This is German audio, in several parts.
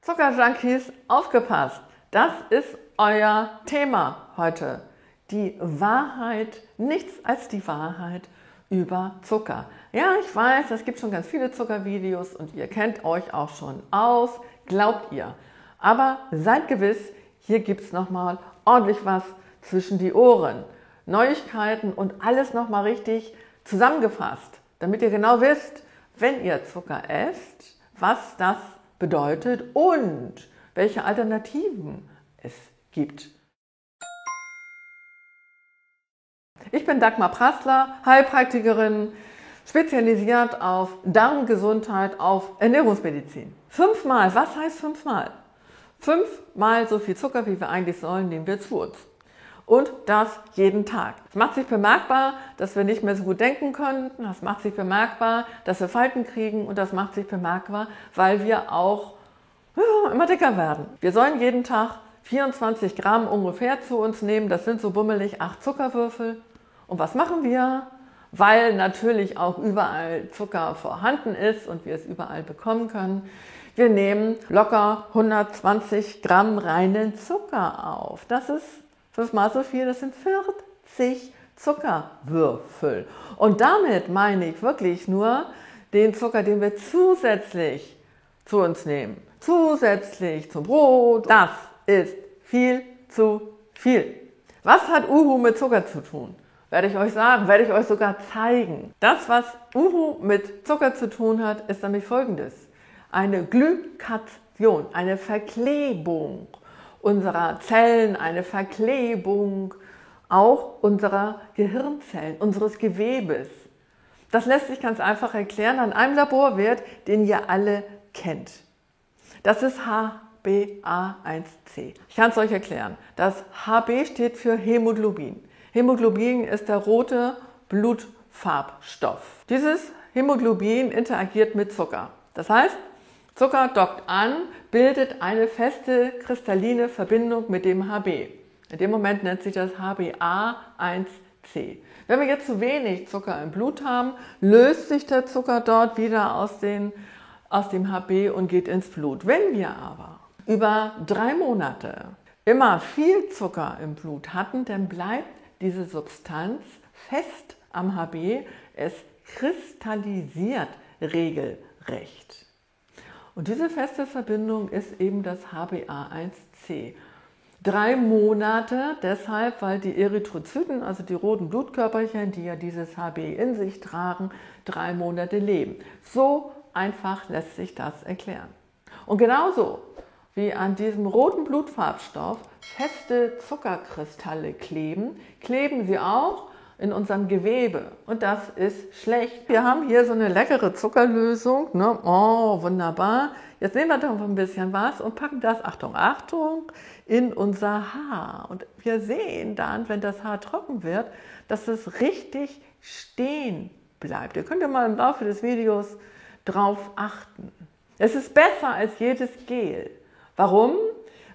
Zuckerjunkies, aufgepasst! Das ist euer Thema heute. Die Wahrheit, nichts als die Wahrheit über Zucker. Ja, ich weiß, es gibt schon ganz viele Zuckervideos und ihr kennt euch auch schon aus, glaubt ihr. Aber seid gewiss, hier gibt es nochmal ordentlich was zwischen die Ohren. Neuigkeiten und alles nochmal richtig zusammengefasst, damit ihr genau wisst, wenn ihr Zucker esst, was das bedeutet und welche Alternativen es gibt. Ich bin Dagmar Prassler, Heilpraktikerin, spezialisiert auf Darmgesundheit, auf Ernährungsmedizin. 5-mal, was heißt 5-mal? 5-mal so viel Zucker, wie wir eigentlich sollen, nehmen wir zu uns. Und das jeden Tag. Es macht sich bemerkbar, dass wir nicht mehr so gut denken können. Das macht sich bemerkbar, dass wir Falten kriegen. Und das macht sich bemerkbar, weil wir auch immer dicker werden. Wir sollen jeden Tag 24 Gramm ungefähr zu uns nehmen. Das sind so bummelig 8 Zuckerwürfel. Und was machen wir? Weil natürlich auch überall Zucker vorhanden ist und wir es überall bekommen können. Wir nehmen locker 120 Gramm reinen Zucker auf. Das ist 5-mal so viel, das sind 40 Zuckerwürfel. Und damit meine ich wirklich nur den Zucker, den wir zusätzlich zu uns nehmen. Zusätzlich zum Brot. Das ist viel zu viel. Was hat Uhu mit Zucker zu tun? Werde ich euch sagen, werde ich euch sogar zeigen. Das, was Uhu mit Zucker zu tun hat, ist nämlich Folgendes. Eine Glykation, eine Verklebung unserer Zellen, eine Verklebung auch unserer Gehirnzellen, unseres Gewebes. Das lässt sich ganz einfach erklären an einem Laborwert, den ihr alle kennt. Das ist HbA1c. Ich kann es euch erklären. Das Hb steht für Hämoglobin. Hämoglobin ist der rote Blutfarbstoff. Dieses Hämoglobin interagiert mit Zucker. Das heißt, Zucker dockt an, bildet eine feste kristalline Verbindung mit dem Hb. In dem Moment nennt sich das HbA1c. Wenn wir jetzt zu wenig Zucker im Blut haben, löst sich der Zucker dort wieder aus dem Hb und geht ins Blut. Wenn wir aber über 3 Monate immer viel Zucker im Blut hatten, dann bleibt diese Substanz fest am Hb, es kristallisiert regelrecht. Und diese feste Verbindung ist eben das HbA1c. 3 Monate deshalb, weil die Erythrozyten, also die roten Blutkörperchen, die ja dieses Hb in sich tragen, 3 Monate leben. So einfach lässt sich das erklären. Und genauso wie an diesem roten Blutfarbstoff feste Zuckerkristalle kleben, kleben sie auch in unserem Gewebe. Und das ist schlecht. Wir haben hier so eine leckere Zuckerlösung. Ne? Oh, wunderbar. Jetzt nehmen wir doch ein bisschen was und packen das, Achtung, Achtung, in unser Haar. Und wir sehen dann, wenn das Haar trocken wird, dass es richtig stehen bleibt. Ihr könnt ja mal im Laufe des Videos drauf achten. Es ist besser als jedes Gel. Warum?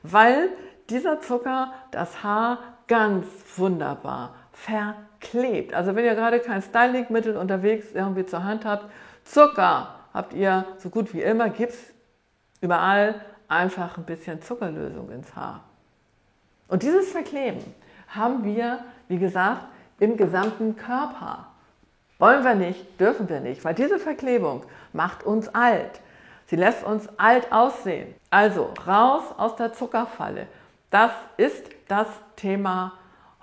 Weil dieser Zucker das Haar ganz wunderbar verklebt. Also wenn ihr gerade kein Stylingmittel unterwegs irgendwie zur Hand habt, Zucker habt ihr so gut wie immer, gibt es überall einfach ein bisschen Zuckerlösung ins Haar. Und dieses Verkleben haben wir, wie gesagt, im gesamten Körper. Wollen wir nicht, dürfen wir nicht, weil diese Verklebung macht uns alt. Sie lässt uns alt aussehen. Also raus aus der Zuckerfalle. Das ist das Thema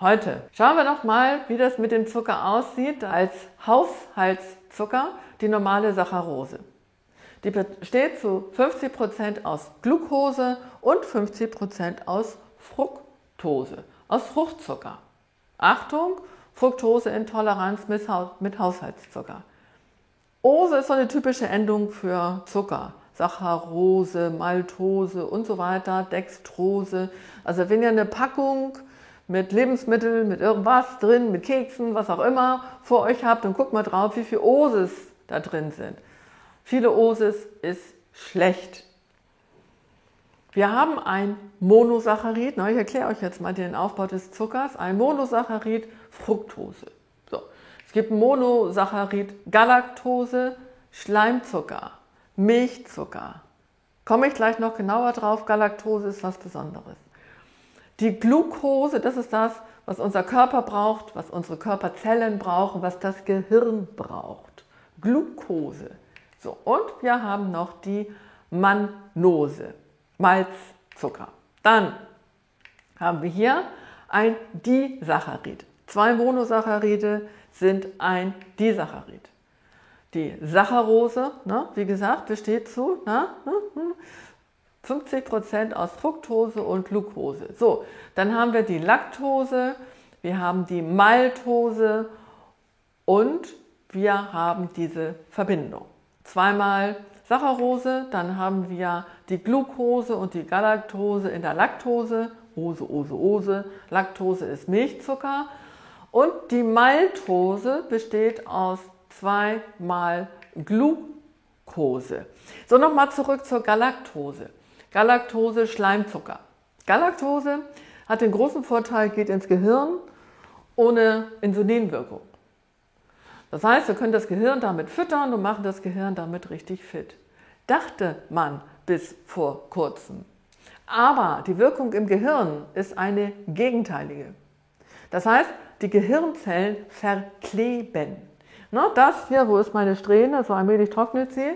heute. Schauen wir noch mal, wie das mit dem Zucker aussieht als Haushaltszucker, die normale Saccharose. Die besteht zu 50% aus Glucose und 50% aus Fructose, aus Fruchtzucker. Achtung, Fructoseintoleranz mit Haushaltszucker. Ose ist so eine typische Endung für Zucker. Saccharose, Maltose und so weiter, Dextrose. Also wenn ihr eine Packung mit Lebensmitteln, mit irgendwas drin, mit Keksen, was auch immer vor euch habt, dann guckt mal drauf, wie viele Oses da drin sind. Viele Oses ist schlecht. Wir haben ein Monosaccharid, ich erkläre euch jetzt mal den Aufbau des Zuckers, ein Monosaccharid Fructose. So. Es gibt Monosaccharid Galaktose, Schleimzucker, Milchzucker, Komme ich gleich noch genauer drauf, Galaktose ist was Besonderes. Die Glucose, das ist das, was unser Körper braucht, was unsere Körperzellen brauchen, was das Gehirn braucht. Glucose. So, und wir haben noch die Mannose, Malzzucker. Dann haben wir hier ein Disaccharid. 2 Monosaccharide sind ein Disaccharid. Die Saccharose, wie gesagt, besteht zu 50% aus Fructose und Glucose. So, dann haben wir die Laktose, wir haben die Maltose und wir haben diese Verbindung. 2-mal Saccharose, dann haben wir die Glucose und die Galaktose in der Laktose. Ose. Laktose ist Milchzucker. Und die Maltose besteht aus 2-mal Glucose. So, nochmal zurück zur Galaktose. Galaktose, Schleimzucker. Galaktose hat den großen Vorteil, geht ins Gehirn ohne Insulinwirkung. Das heißt, wir können das Gehirn damit füttern und machen das Gehirn damit richtig fit. Dachte man bis vor kurzem. Aber die Wirkung im Gehirn ist eine gegenteilige. Das heißt, die Gehirnzellen verkleben. Das hier, wo ist meine Strähne, so allmählich trocknet sie,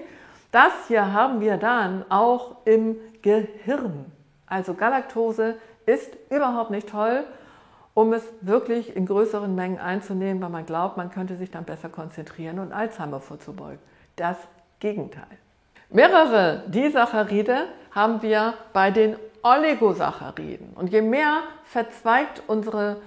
das hier haben wir dann auch im Gehirn. Also Galaktose ist überhaupt nicht toll, um es wirklich in größeren Mengen einzunehmen, weil man glaubt, man könnte sich dann besser konzentrieren und Alzheimer vorzubeugen. Das Gegenteil. Mehrere Disaccharide haben wir bei den Oligosacchariden. Und je mehr verzweigt unsere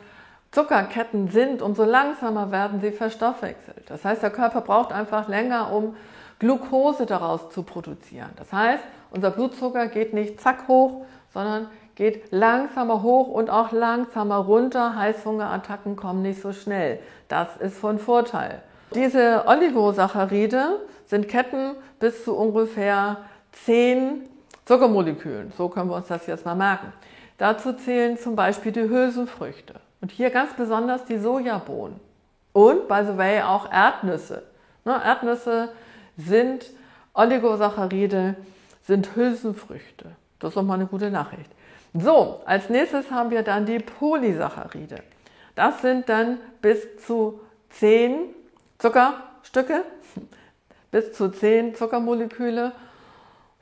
Zuckerketten sind, umso langsamer werden sie verstoffwechselt. Das heißt, der Körper braucht einfach länger, um Glucose daraus zu produzieren. Das heißt, unser Blutzucker geht nicht zack hoch, sondern geht langsamer hoch und auch langsamer runter. Heißhungerattacken kommen nicht so schnell. Das ist von Vorteil. Diese Oligosaccharide sind Ketten bis zu ungefähr 10 Zuckermolekülen. So können wir uns das jetzt mal merken. Dazu zählen zum Beispiel die Hülsenfrüchte. Und hier ganz besonders die Sojabohnen. Und, by the way, auch Erdnüsse. Erdnüsse sind Oligosaccharide, sind Hülsenfrüchte. Das ist doch mal eine gute Nachricht. So, als nächstes haben wir dann die Polysaccharide. Das sind dann bis zu 10 Zuckerstücke, bis zu 10 Zuckermoleküle.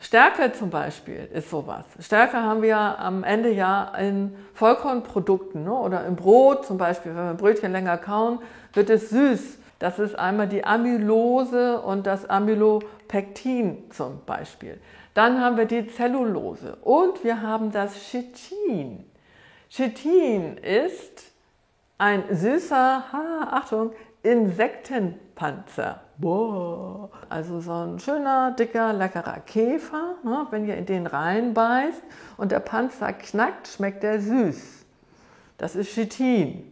Stärke zum Beispiel ist sowas. Stärke haben wir am Ende ja in Vollkornprodukten oder im Brot zum Beispiel. Wenn wir ein Brötchen länger kauen, wird es süß. Das ist einmal die Amylose und das Amylopektin zum Beispiel. Dann haben wir die Zellulose und wir haben das Chitin. Chitin ist ein süßer, Achtung, Insektenpanzer. Boah. Also so ein schöner, dicker, leckerer Käfer. Wenn ihr in den reinbeißt und der Panzer knackt, schmeckt der süß. Das ist Chitin.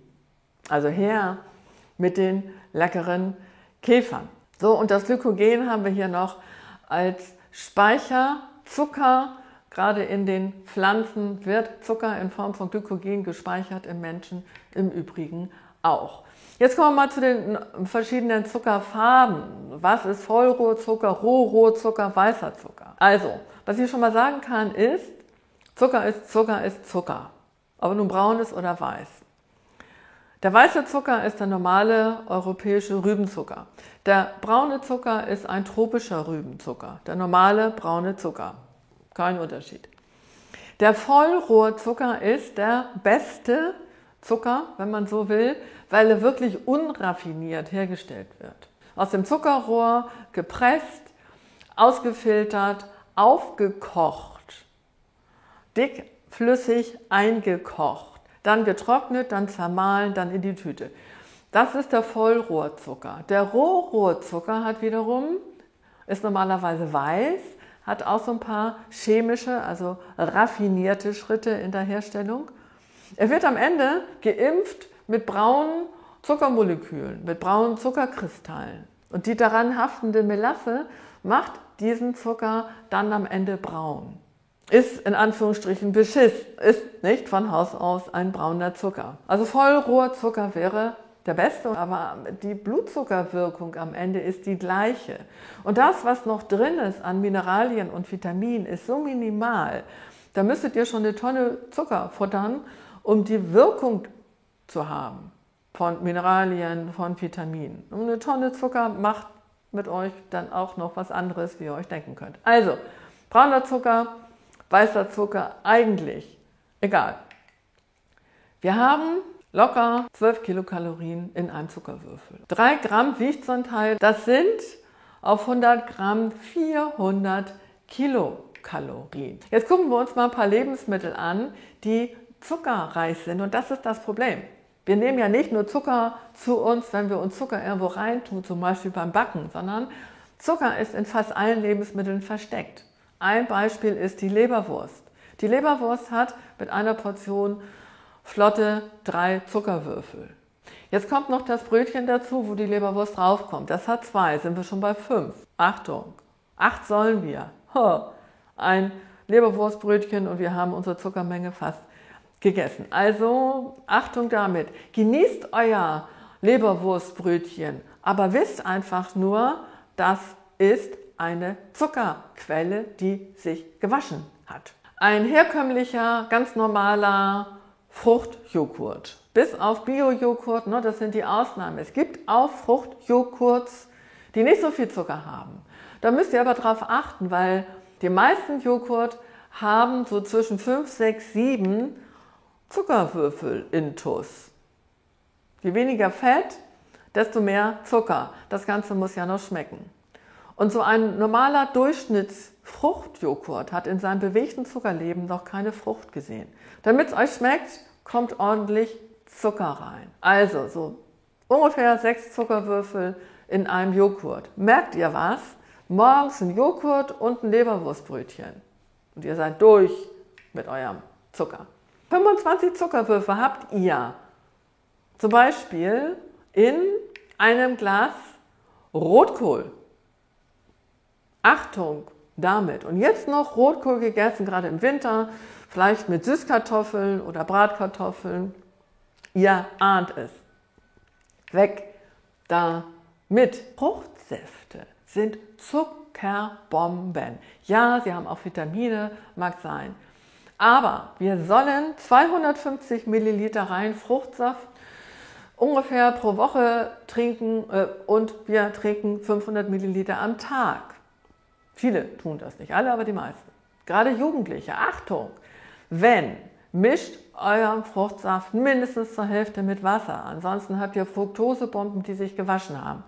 Also her mit den leckeren Käfern. So, und das Glykogen haben wir hier noch als Speicherzucker. Gerade in den Pflanzen wird Zucker in Form von Glykogen gespeichert, im Menschen im Übrigen auch. Jetzt kommen wir mal zu den verschiedenen Zuckerfarben. Was ist Vollrohrzucker, Rohrohrzucker, weißer Zucker? Also, was ich schon mal sagen kann, ist, Zucker ist Zucker ist Zucker. Ob nun braun ist oder weiß. Der weiße Zucker ist der normale europäische Rübenzucker. Der braune Zucker ist ein tropischer Rübenzucker, der normale braune Zucker. Kein Unterschied. Der Vollrohrzucker ist der beste Zucker, wenn man so will, weil er wirklich unraffiniert hergestellt wird. Aus dem Zuckerrohr gepresst, ausgefiltert, aufgekocht, dickflüssig eingekocht, dann getrocknet, dann zermahlen, dann in die Tüte. Das ist der Vollrohrzucker. Der Rohrohrzucker hat wiederum, ist normalerweise weiß, hat auch so ein paar chemische, also raffinierte Schritte in der Herstellung. Er wird am Ende geimpft mit braunen Zuckermolekülen, mit braunen Zuckerkristallen. Und die daran haftende Melasse macht diesen Zucker dann am Ende braun. Ist in Anführungsstrichen Beschiss, ist nicht von Haus aus ein brauner Zucker. Also Vollrohrzucker wäre der beste, aber die Blutzuckerwirkung am Ende ist die gleiche. Und das, was noch drin ist an Mineralien und Vitaminen, ist so minimal. Da müsstet ihr schon eine Tonne Zucker futtern, um die Wirkung zu haben von Mineralien, von Vitaminen. Und eine Tonne Zucker macht mit euch dann auch noch was anderes, wie ihr euch denken könnt. Also, brauner Zucker, weißer Zucker, eigentlich egal. Wir haben locker 12 Kilokalorien in einem Zuckerwürfel. 3 Gramm wiegt so ein Teil, das sind auf 100 Gramm 400 Kilokalorien. Jetzt gucken wir uns mal ein paar Lebensmittel an, die zuckerreich sind, und das ist das Problem. Wir nehmen ja nicht nur Zucker zu uns, wenn wir uns Zucker irgendwo reintun, zum Beispiel beim Backen, sondern Zucker ist in fast allen Lebensmitteln versteckt. Ein Beispiel ist die Leberwurst. Die Leberwurst hat mit einer Portion flotte 3 Zuckerwürfel. Jetzt kommt noch das Brötchen dazu, wo die Leberwurst draufkommt. Das hat 2, sind wir schon bei 5. Achtung, 8 sollen wir. Ein Leberwurstbrötchen und wir haben unsere Zuckermenge fast gegessen. Also Achtung damit. Genießt euer Leberwurstbrötchen, aber wisst einfach nur, das ist eine Zuckerquelle, die sich gewaschen hat. Ein herkömmlicher, ganz normaler Fruchtjoghurt. Bis auf Bio-Joghurt, das sind die Ausnahmen. Es gibt auch Fruchtjoghurts, die nicht so viel Zucker haben. Da müsst ihr aber drauf achten, weil die meisten Joghurt haben so zwischen 5, 6, 7 Zuckerwürfel intus. Je weniger Fett, desto mehr Zucker. Das Ganze muss ja noch schmecken. Und so ein normaler Durchschnittsfruchtjoghurt hat in seinem bewegten Zuckerleben noch keine Frucht gesehen. Damit es euch schmeckt, kommt ordentlich Zucker rein. Also so ungefähr 6 Zuckerwürfel in einem Joghurt. Merkt ihr was? Morgens ein Joghurt und ein Leberwurstbrötchen. Und ihr seid durch mit eurem Zucker. 25 Zuckerwürfel habt ihr zum Beispiel in einem Glas Rotkohl. Achtung damit. Und jetzt noch Rotkohl gegessen, gerade im Winter, vielleicht mit Süßkartoffeln oder Bratkartoffeln. Ihr ahnt es. Weg damit. Fruchtsäfte sind Zuckerbomben. Ja, sie haben auch Vitamine, mag sein. Aber wir sollen 250 Milliliter rein Fruchtsaft ungefähr pro Woche trinken und wir trinken 500 Milliliter am Tag. Viele tun das, nicht alle, aber die meisten. Gerade Jugendliche, Achtung, mischt euren Fruchtsaft mindestens zur Hälfte mit Wasser. Ansonsten habt ihr Fructosebomben, die sich gewaschen haben.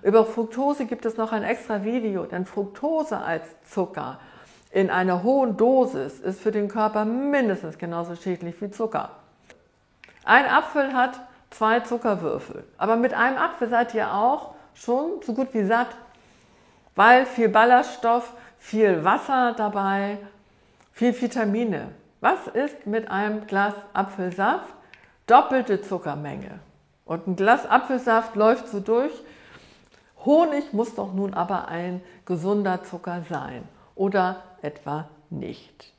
Über Fructose gibt es noch ein extra Video, denn Fructose als Zucker in einer hohen Dosis ist für den Körper mindestens genauso schädlich wie Zucker. Ein Apfel hat 2 Zuckerwürfel, aber mit einem Apfel seid ihr auch schon so gut wie satt, weil viel Ballaststoff, viel Wasser dabei, viel Vitamine. Was ist mit einem Glas Apfelsaft? Doppelte Zuckermenge. Und ein Glas Apfelsaft läuft so durch. Honig muss doch nun aber ein gesunder Zucker sein. Oder etwa nicht?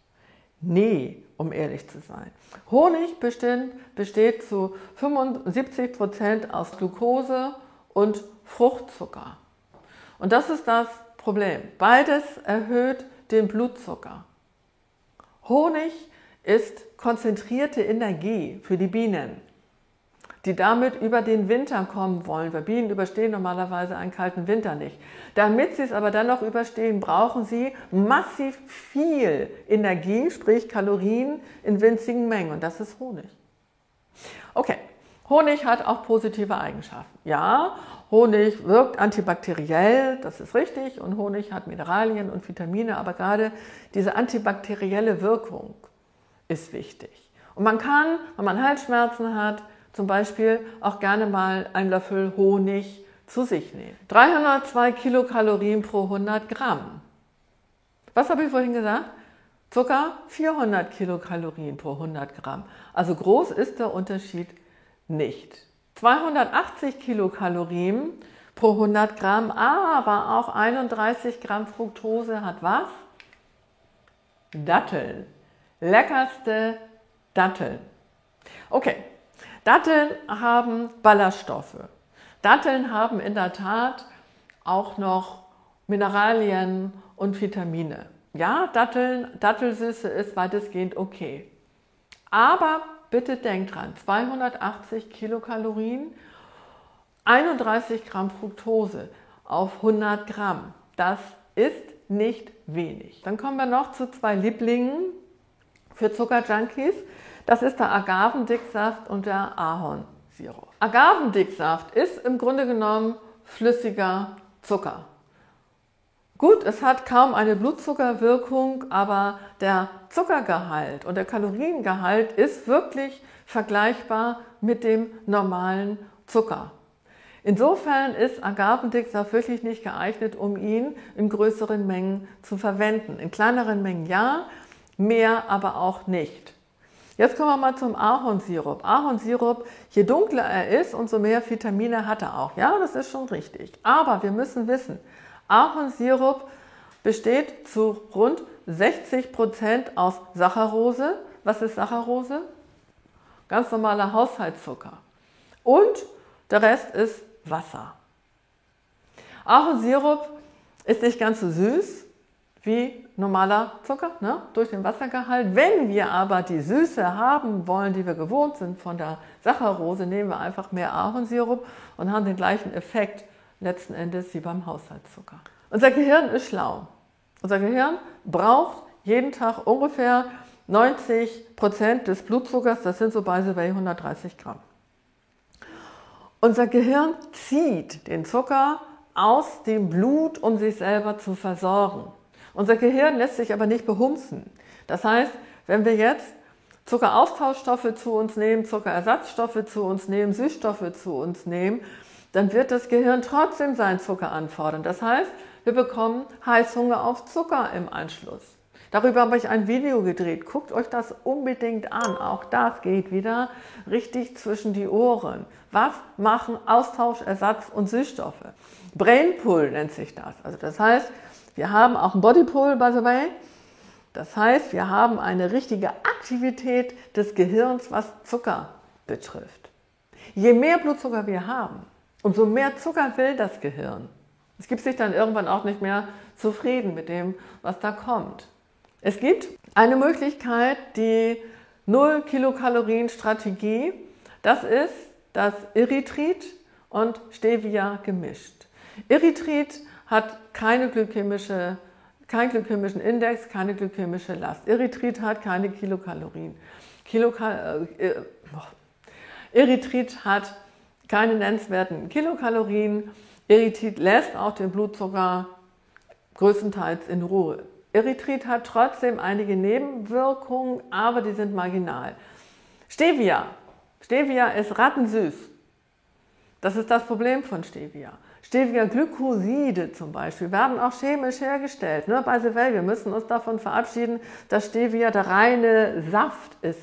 Nee, um ehrlich zu sein. Honig besteht zu 75% aus Glucose und Fruchtzucker. Und das ist das Problem. Beides erhöht den Blutzucker. Honig ist konzentrierte Energie für die Bienen, die damit über den Winter kommen wollen, weil Bienen überstehen normalerweise einen kalten Winter nicht. Damit sie es aber dann noch überstehen, brauchen sie massiv viel Energie, sprich Kalorien in winzigen Mengen, und das ist Honig. Okay, Honig hat auch positive Eigenschaften. Ja, Honig wirkt antibakteriell, das ist richtig, und Honig hat Mineralien und Vitamine, aber gerade diese antibakterielle Wirkung ist wichtig. Und man kann, wenn man Halsschmerzen hat, zum Beispiel auch gerne mal einen Löffel Honig zu sich nehmen. 302 Kilokalorien pro 100 Gramm. Was habe ich vorhin gesagt? Zucker 400 Kilokalorien pro 100 Gramm. Also groß ist der Unterschied nicht. 280 Kilokalorien pro 100 Gramm, aber auch 31 Gramm Fructose hat was? Datteln. Leckerste Datteln. Okay, Datteln haben Ballaststoffe. Datteln haben in der Tat auch noch Mineralien und Vitamine. Ja, Dattelsüße ist weitestgehend okay. Aber bitte denkt dran, 280 Kilokalorien, 31 Gramm Fructose auf 100 Gramm. Das ist nicht wenig. Dann kommen wir noch zu zwei Lieblingen für Zuckerjunkies. Das ist der Agavendicksaft und der Ahornsirup. Agavendicksaft ist im Grunde genommen flüssiger Zucker. Gut, es hat kaum eine Blutzuckerwirkung, aber der Zuckergehalt und der Kaloriengehalt ist wirklich vergleichbar mit dem normalen Zucker. Insofern ist Agavendicksaft wirklich nicht geeignet, um ihn in größeren Mengen zu verwenden. In kleineren Mengen ja, mehr aber auch nicht. Jetzt kommen wir mal zum Ahornsirup. Ahornsirup, je dunkler er ist, umso mehr Vitamine hat er auch. Ja, das ist schon richtig. Aber wir müssen wissen, Ahornsirup besteht zu rund 60% aus Saccharose. Was ist Saccharose? Ganz normaler Haushaltszucker. Und der Rest ist Wasser. Ahornsirup ist nicht ganz so süß wie normaler Zucker, ne? Durch den Wassergehalt. Wenn wir aber die Süße haben wollen, die wir gewohnt sind von der Saccharose, nehmen wir einfach mehr Ahornsirup und haben den gleichen Effekt letzten Endes wie beim Haushaltszucker. Unser Gehirn ist schlau. Unser Gehirn braucht jeden Tag ungefähr 90% des Blutzuckers, das sind so by the way 130 Gramm. Unser Gehirn zieht den Zucker aus dem Blut, um sich selber zu versorgen. Unser Gehirn lässt sich aber nicht behumsen. Das heißt, wenn wir jetzt Zuckeraustauschstoffe zu uns nehmen, Zuckerersatzstoffe zu uns nehmen, Süßstoffe zu uns nehmen, dann wird das Gehirn trotzdem seinen Zucker anfordern. Das heißt, wir bekommen Heißhunger auf Zucker im Anschluss. Darüber habe ich ein Video gedreht. Guckt euch das unbedingt an. Auch das geht wieder richtig zwischen die Ohren. Was machen Austausch, Ersatz und Süßstoffe? Brain Pull nennt sich das. Also das heißt, wir haben auch einen Body Pull, by the way. Das heißt, wir haben eine richtige Aktivität des Gehirns, was Zucker betrifft. Je mehr Blutzucker wir haben, umso mehr Zucker will das Gehirn. Es gibt sich dann irgendwann auch nicht mehr zufrieden mit dem, was da kommt. Es gibt eine Möglichkeit, die 0-Kilokalorien-Strategie. Das ist das Erythrit und Stevia gemischt. Erythrit hat keinen glykämischen Index, keine glykämische Last. Erythrit hat keine Kilokalorien. Erythrit hat keine nennenswerten Kilokalorien. Erythrit lässt auch den Blutzucker größtenteils in Ruhe. Erythrit hat trotzdem einige Nebenwirkungen, aber die sind marginal. Stevia. Stevia ist rattensüß. Das ist das Problem von Stevia. Stevia-Glykoside zum Beispiel werden auch chemisch hergestellt. Nur by the way, wir müssen uns davon verabschieden, dass Stevia der reine Saft ist.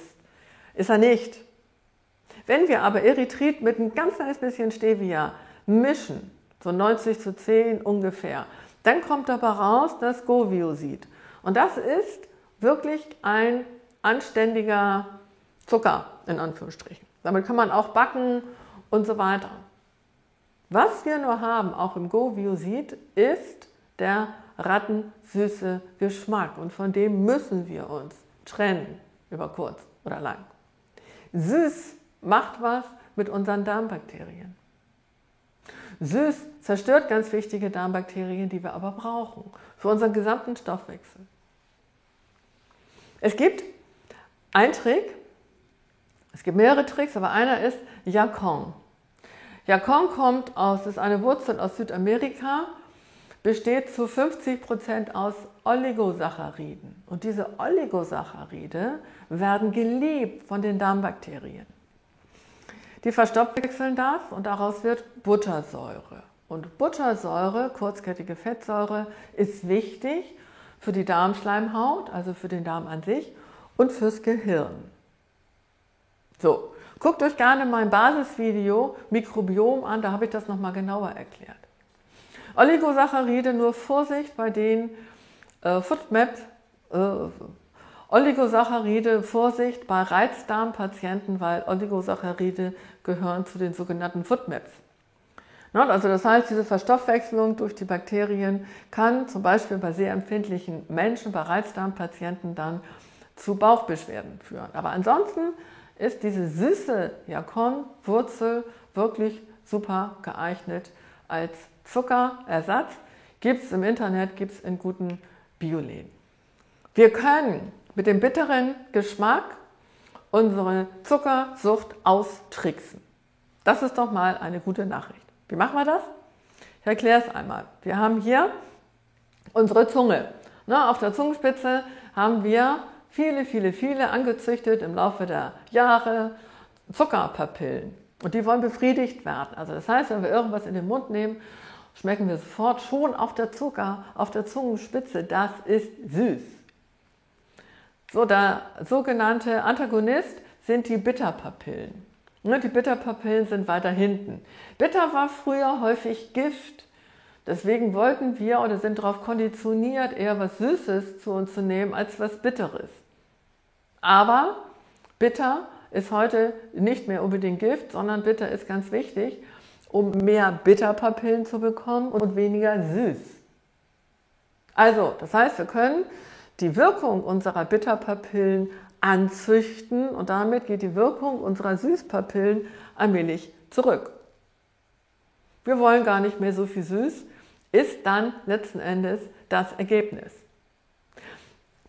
Ist er nicht. Wenn wir aber Erythrit mit ein ganz kleines bisschen Stevia mischen, so 90:10 ungefähr, dann kommt dabei raus das Goviosid. Und das ist wirklich ein anständiger Zucker, in Anführungsstrichen. Damit kann man auch backen und so weiter. Was wir nur haben, auch im Goviosid, ist der rattensüße Geschmack. Und von dem müssen wir uns trennen, über kurz oder lang. Süß macht was mit unseren Darmbakterien. Süß zerstört ganz wichtige Darmbakterien, die wir aber brauchen, für unseren gesamten Stoffwechsel. Es gibt einen Trick, es gibt mehrere Tricks, aber einer ist Yacon. Yacon ist eine Wurzel aus Südamerika, besteht zu 50% aus Oligosacchariden. Und diese Oligosaccharide werden geliebt von den Darmbakterien. Die verstoffwechseln das und daraus wird Buttersäure. Und Buttersäure, kurzkettige Fettsäure, ist wichtig für die Darmschleimhaut, also für den Darm an sich und fürs Gehirn. So, guckt euch gerne mein Basisvideo Mikrobiom an, da habe ich das nochmal genauer erklärt. Oligosaccharide, nur Vorsicht bei den FODMAP Oligosaccharide, Vorsicht bei Reizdarmpatienten, weil Oligosaccharide gehören zu den sogenannten FODMAPs. Also das heißt, diese Verstoffwechselung durch die Bakterien kann zum Beispiel bei sehr empfindlichen Menschen, bei Reizdarmpatienten dann zu Bauchbeschwerden führen. Aber ansonsten ist diese süße Yacon-Wurzel wirklich super geeignet als Zuckerersatz. Gibt es im Internet, gibt es in guten Bioläden. Wir können mit dem bitteren Geschmack unsere Zuckersucht austricksen. Das ist doch mal eine gute Nachricht. Wie machen wir das? Ich erkläre es einmal. Wir haben hier unsere Zunge. Auf der Zungenspitze haben wir viele angezüchtet im Laufe der Jahre Zuckerpapillen. Und die wollen befriedigt werden. Also das heißt, wenn wir irgendwas in den Mund nehmen, schmecken wir sofort schon auf der Zungenspitze, das ist süß. So, der sogenannte Antagonist sind die Bitterpapillen. Die Bitterpapillen sind weiter hinten. Bitter war früher häufig Gift. Deswegen wollten wir oder sind darauf konditioniert, eher was Süßes zu uns zu nehmen, als was Bitteres. Aber bitter ist heute nicht mehr unbedingt Gift, sondern bitter ist ganz wichtig, um mehr Bitterpapillen zu bekommen und weniger süß. Also, das heißt, wir können die Wirkung unserer Bitterpapillen anzüchten und damit geht die Wirkung unserer Süßpapillen allmählich zurück. Wir wollen gar nicht mehr so viel süß, ist dann letzten Endes das Ergebnis.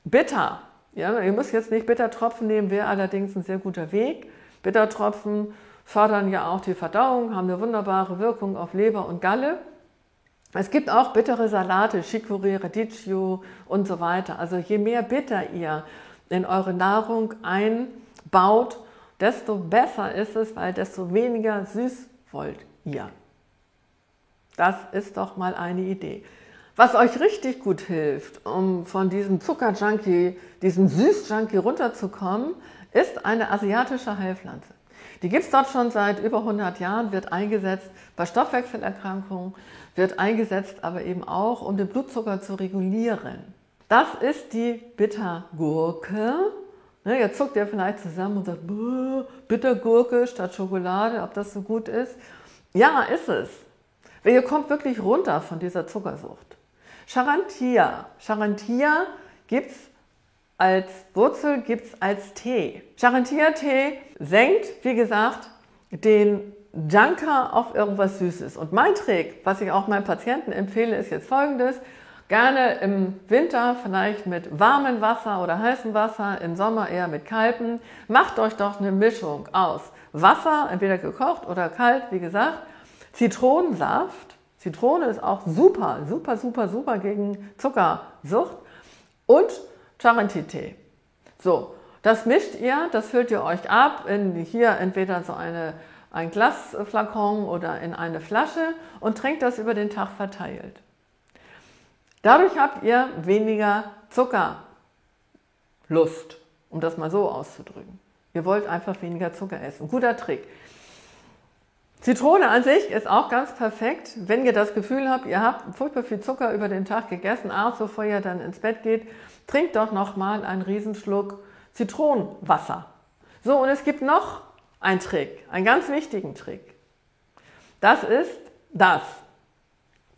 Bitter, ihr müsst jetzt nicht Bittertropfen nehmen, wäre allerdings ein sehr guter Weg. Bittertropfen fördern ja auch die Verdauung, haben eine wunderbare Wirkung auf Leber und Galle. Es gibt auch bittere Salate, Chicorée, Radicchio und so weiter. Also je mehr Bitter ihr in eure Nahrung einbaut, desto besser ist es, weil desto weniger süß wollt ihr. Das ist doch mal eine Idee. Was euch richtig gut hilft, um von diesem Zuckerjunkie, diesem Süßjunkie runterzukommen, ist eine asiatische Heilpflanze. Die gibt es dort schon seit über 100 Jahren, wird eingesetzt bei Stoffwechselerkrankungen, wird eingesetzt aber eben auch, um den Blutzucker zu regulieren. Das ist die Bittergurke. Jetzt zuckt ihr vielleicht zusammen und sagt, Bittergurke statt Schokolade, ob das so gut ist. Ja, ist es. Ihr kommt wirklich runter von dieser Zuckersucht. Charantia gibt es als Wurzel, gibt es als Tee. Charantia-Tee senkt, wie gesagt, den Junker auf irgendwas Süßes. Und mein Trick, was ich auch meinen Patienten empfehle, ist jetzt folgendes. Gerne im Winter vielleicht mit warmem Wasser oder heißem Wasser, im Sommer eher mit kaltem. Macht euch doch eine Mischung aus Wasser, entweder gekocht oder kalt, wie gesagt, Zitronensaft. Zitrone ist auch super gegen Zuckersucht und Charanti-Tee. So, das mischt ihr, das füllt ihr euch ab in hier entweder so ein Glasflakon oder in eine Flasche und trinkt das über den Tag verteilt. Dadurch habt ihr weniger Zuckerlust, um das mal so auszudrücken. Ihr wollt einfach weniger Zucker essen. Guter Trick. Zitrone an sich ist auch ganz perfekt, wenn ihr das Gefühl habt, ihr habt furchtbar viel Zucker über den Tag gegessen, abends bevor ihr dann ins Bett geht, trinkt doch nochmal einen Riesenschluck Zitronenwasser. So, und es gibt noch einen Trick, einen ganz wichtigen Trick. Das ist das.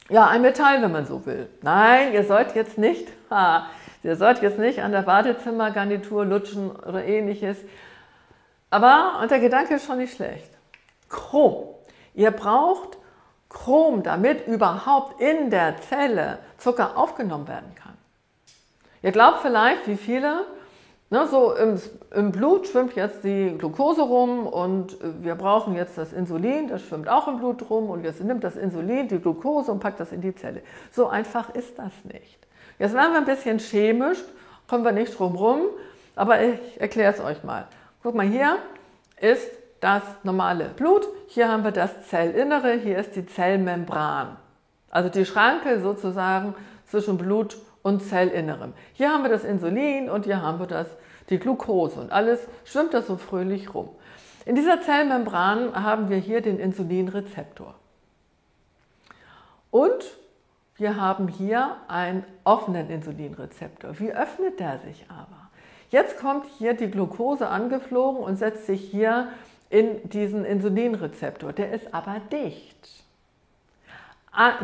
Ja, ein Metall, wenn man so will. Nein, ihr sollt jetzt nicht an der Badezimmergarnitur lutschen oder ähnliches. Aber der Gedanke ist schon nicht schlecht. Chrom. Ihr braucht Chrom, damit überhaupt in der Zelle Zucker aufgenommen werden kann. Ihr glaubt vielleicht, wie viele, so im Blut schwimmt jetzt die Glucose rum und wir brauchen jetzt das Insulin, das schwimmt auch im Blut rum und jetzt nimmt das Insulin die Glucose und packt das in die Zelle. So einfach ist das nicht. Jetzt werden wir ein bisschen chemisch, kommen wir nicht drum rum, aber ich erkläre es euch mal. Guck mal, hier ist das normale Blut, hier haben wir das Zellinnere, hier ist die Zellmembran. Also die Schranke sozusagen zwischen Blut und Zellinnerem. Hier haben wir das Insulin und hier haben wir die Glucose und alles schwimmt da so fröhlich rum. In dieser Zellmembran haben wir hier den Insulinrezeptor. Und wir haben hier einen offenen Insulinrezeptor. Wie öffnet der sich aber? Jetzt kommt hier die Glucose angeflogen und setzt sich hier in diesen Insulinrezeptor. Der ist aber dicht.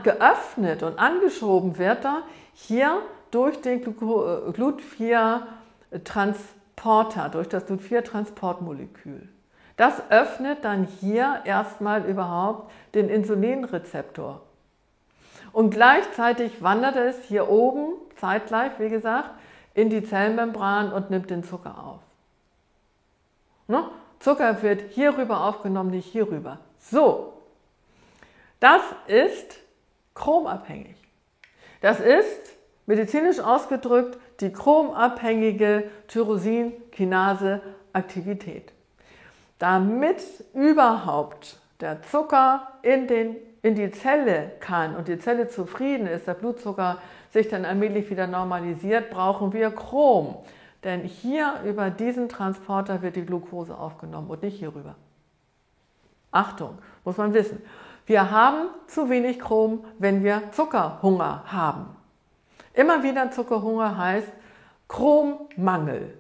Geöffnet und angeschoben wird er hier durch den Glut-4-Transporter, durch das Glut-4-Transportmolekül. Das öffnet dann hier erstmal überhaupt den Insulinrezeptor. Und gleichzeitig wandert es hier oben, zeitgleich, wie gesagt, in die Zellmembran und nimmt den Zucker auf. Ne? Zucker wird hierüber aufgenommen, nicht hierüber. So, das ist chromabhängig. Das ist, medizinisch ausgedrückt, die chromabhängige Tyrosinkinase-Aktivität. Damit überhaupt der Zucker in die Zelle kann und die Zelle zufrieden ist, der Blutzucker sich dann allmählich wieder normalisiert, brauchen wir Chrom. Denn hier über diesen Transporter wird die Glucose aufgenommen und nicht hierüber. Achtung, muss man wissen. Wir haben zu wenig Chrom, wenn wir Zuckerhunger haben. Immer wieder Zuckerhunger heißt Chrommangel.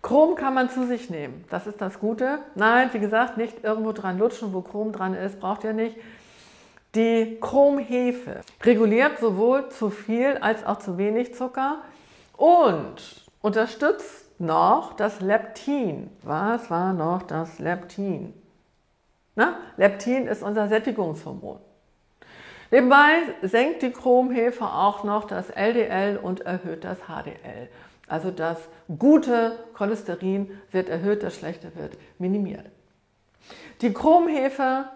Chrom kann man zu sich nehmen, das ist das Gute. Nein, wie gesagt, nicht irgendwo dran lutschen, wo Chrom dran ist, braucht ihr nicht. Die Chromhefe reguliert sowohl zu viel als auch zu wenig Zucker und unterstützt noch das Leptin. Was war noch das Leptin? Na, Leptin ist unser Sättigungshormon. Nebenbei senkt die Chromhefe auch noch das LDL und erhöht das HDL. Also das gute Cholesterin wird erhöht, das schlechte wird minimiert. Die Chromhefe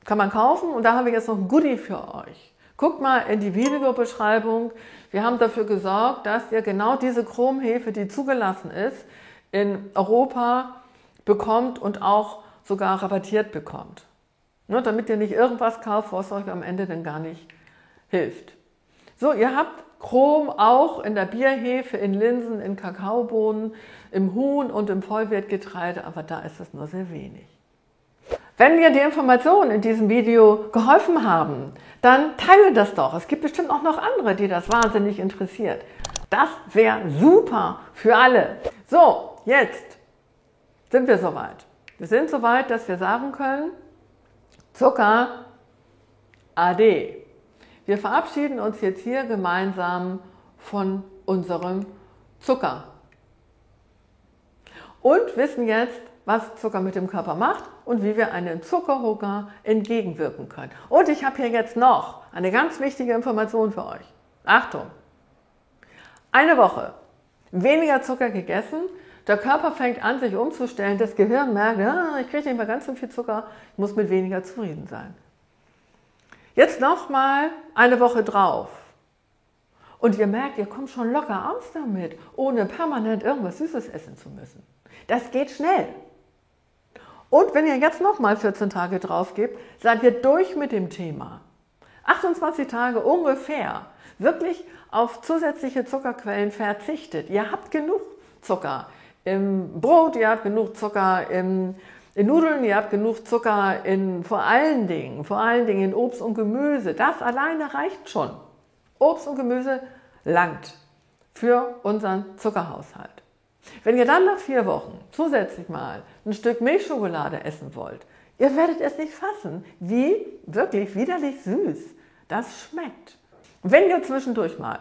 kann man kaufen und da habe ich jetzt noch ein Goodie für euch. Guckt mal in die Videobeschreibung. Wir haben dafür gesorgt, dass ihr genau diese Chromhefe, die zugelassen ist, in Europa bekommt und auch sogar rabattiert bekommt. Nur damit ihr nicht irgendwas kauft, was euch am Ende dann gar nicht hilft. So, ihr habt Chrom auch in der Bierhefe, in Linsen, in Kakaobohnen, im Huhn und im Vollwertgetreide, aber da ist es nur sehr wenig. Wenn dir die Informationen in diesem Video geholfen haben, dann teile das doch. Es gibt bestimmt auch noch andere, die das wahnsinnig interessiert. Das wäre super für alle. So, jetzt sind wir soweit. Wir sind soweit, dass wir sagen können, Zucker AD. Wir verabschieden uns jetzt hier gemeinsam von unserem Zucker und wissen jetzt, was Zucker mit dem Körper macht und wie wir einem Zuckerhunger entgegenwirken können. Und ich habe hier jetzt noch eine ganz wichtige Information für euch. Achtung! Eine Woche weniger Zucker gegessen, der Körper fängt an, sich umzustellen, das Gehirn merkt, ich kriege nicht mehr ganz so viel Zucker, ich muss mit weniger zufrieden sein. Jetzt nochmal eine Woche drauf und ihr merkt, ihr kommt schon locker aus damit, ohne permanent irgendwas Süßes essen zu müssen. Das geht schnell. Und wenn ihr jetzt nochmal 14 Tage drauf gebt, seid ihr durch mit dem Thema. 28 Tage ungefähr wirklich auf zusätzliche Zuckerquellen verzichtet. Ihr habt genug Zucker im Brot, ihr habt genug Zucker in Nudeln, ihr habt genug Zucker vor allen Dingen in Obst und Gemüse. Das alleine reicht schon. Obst und Gemüse langt für unseren Zuckerhaushalt. Wenn ihr dann nach 4 Wochen zusätzlich mal ein Stück Milchschokolade essen wollt, ihr werdet es nicht fassen, wie wirklich widerlich süß das schmeckt. Wenn ihr zwischendurch mal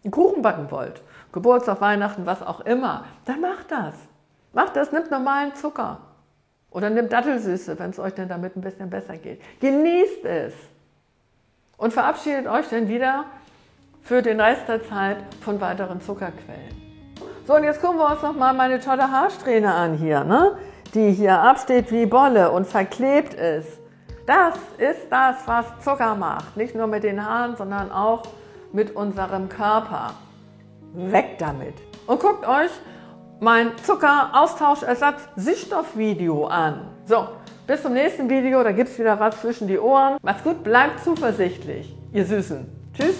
einen Kuchen backen wollt, Geburtstag, Weihnachten, was auch immer, dann macht das. Macht das, nimmt normalen Zucker. Oder nimmt Dattelsüße, wenn es euch denn damit ein bisschen besser geht. Genießt es und verabschiedet euch dann wieder für den Rest der Zeit von weiteren Zuckerquellen. So, und jetzt gucken wir uns nochmal meine tolle Haarsträhne an hier, ne? Die hier absteht wie Bolle und verklebt ist. Das ist das, was Zucker macht. Nicht nur mit den Haaren, sondern auch mit unserem Körper. Weg damit. Und guckt euch mein Zuckeraustauschersatzsüßstoffvideo an. So, bis zum nächsten Video, da gibt es wieder was zwischen die Ohren. Macht's gut, bleibt zuversichtlich, ihr Süßen. Tschüss.